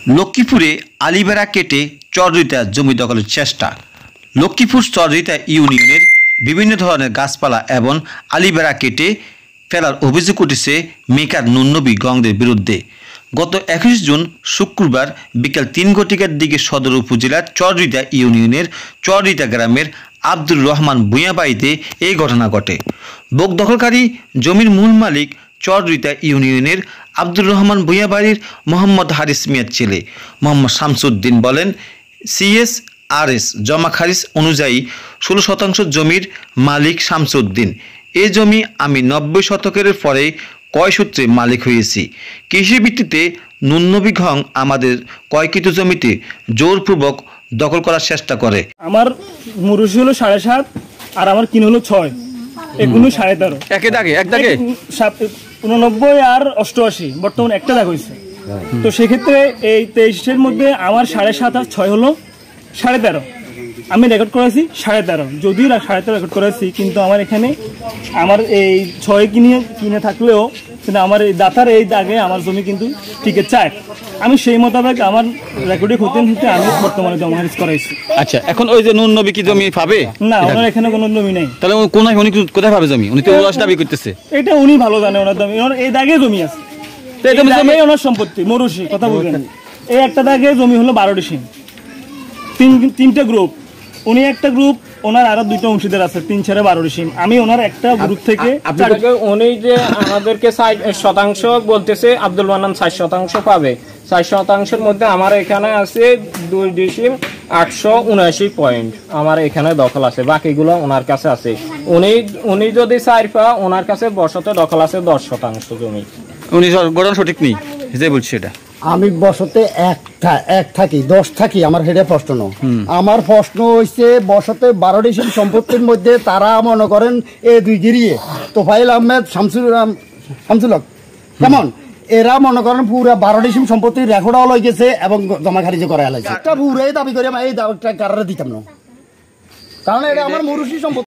লক্ষ্মীপুরে আলিবেড়া কেটে চররিতা জমি দখলের চেষ্টা। লক্ষ্মীপুর চররিতা ইউনিয়নের বিভিন্ন ধরনের গাছপালা এবং আলিবেড়া কেটে ফেলার অভিযোগ উঠেছে মেকার নুননবী গংদের বিরুদ্ধে। গত 21 জুন শুক্রবার বিকেল 3 ঘটিকার দিকে সদর উপজেলার চররিতা ইউনিয়নের চররিতা গ্রামের আব্দুর রহমান ভূঁইয়া বাড়িতে এই ঘটনা ঘটে। বোক দখলকারী জমির মূল মালিক চররিতা ইউনিয়নের আব্দুর রহমান ভূঁইয়া বাড়ির মোহাম্মদ হারিস মিয়ার ছেলে মোহাম্মদ শামসুদ্দিন বলেন, CSRS জমা খারিজ অনুযায়ী 16% জমির মালিক শামসুদ্দিন। এই জমি আমি 90 শতকের পরে কয়সূত্রে মালিক হয়েছি। কৃষি ভিত্তিতে নুননবী গং আমাদের কয়কৃত জমিতে জোরপূর্বক দখল করার চেষ্টা করে। আমার মুরুষি হলো 7.5 আর আমার কিন হলো 6, এগুলো 13.5 এক দাগে 89 আর 88 বর্তমান একটা দাগ হয়েছে। তো সেক্ষেত্রে এই 23-এর মধ্যে আমার 7.5 আর 6 হলো 13.5। আমি রেকর্ড করেছি 13.5, যদিও 13.5 রেকর্ড করেছি, কিন্তু আমার এখানে আমার এই 6 কিনে থাকলেও কিন্তু আমার এই দাতার এই দাগে আমার জমি কিন্তু টিকে চায়। আমি সেই মোতাবেক আমার রেকর্ডে হতে আমি বর্তমানে জমা খারিজ করাইছি। আচ্ছা, এখন ওই যে নুননবী কি জমি পাবে? না, ওনার এখানে কোনো জমি নেই। তাহলে উনি কোথায় পাবে জমি? উনি তো ওয়াস দাবি করতেছে। এটা উনি ভালো জানে, ওনার জমি, ওনার এই দাগে জমি আছে, এই জমি ওনার সম্পত্তি মরুষি। কথা বলবেন, এই একটা দাগে জমি হলো 12 ডিসিম, তিনটা গ্রুপ। উনি একটা গ্রুপ, ওনার আরো 2টা অংশীদার আছে, 3 × 12 ডিসিম। আমি ওনার একটা গ্রুপ থেকে উনি যে আমাদেরকে 60% বলতেছে, আব্দুল মান্নান 60% পাবে। 60%-এর মধ্যে আমার এখানে আছে 2 ডিসিম 879 পয়েন্ট আমার এখানে দখল আছে, বাকিগুলো ওনার কাছে আছে। উনি যদি 4 পা, ওনার কাছে বসতে দখল আছে 10% জমি। উনি গঠন সঠিক নেই যে বলছে এটা। আমি বসতে এক থাকি 10 থাকি, আমার হেডে প্রশ্ন ন। আমার প্রশ্ন হইছে বসতে 12 ডিসিম সম্পত্তির মধ্যে তারা মনে করেন এই 2 গিরিয়ে তোফাইল আহমেদ শামসুল হক কেমন, এরা মনে করেন পুরা 12 ডিসিম সম্পত্তির রেকর্ড হল গেছে এবং জমা খারিজ করা হয়েছে। পুরাই দাবি করে এই দাবিটা কারণে দিতাম না, কারণ এটা আমার মরুষি সম্পত্তি।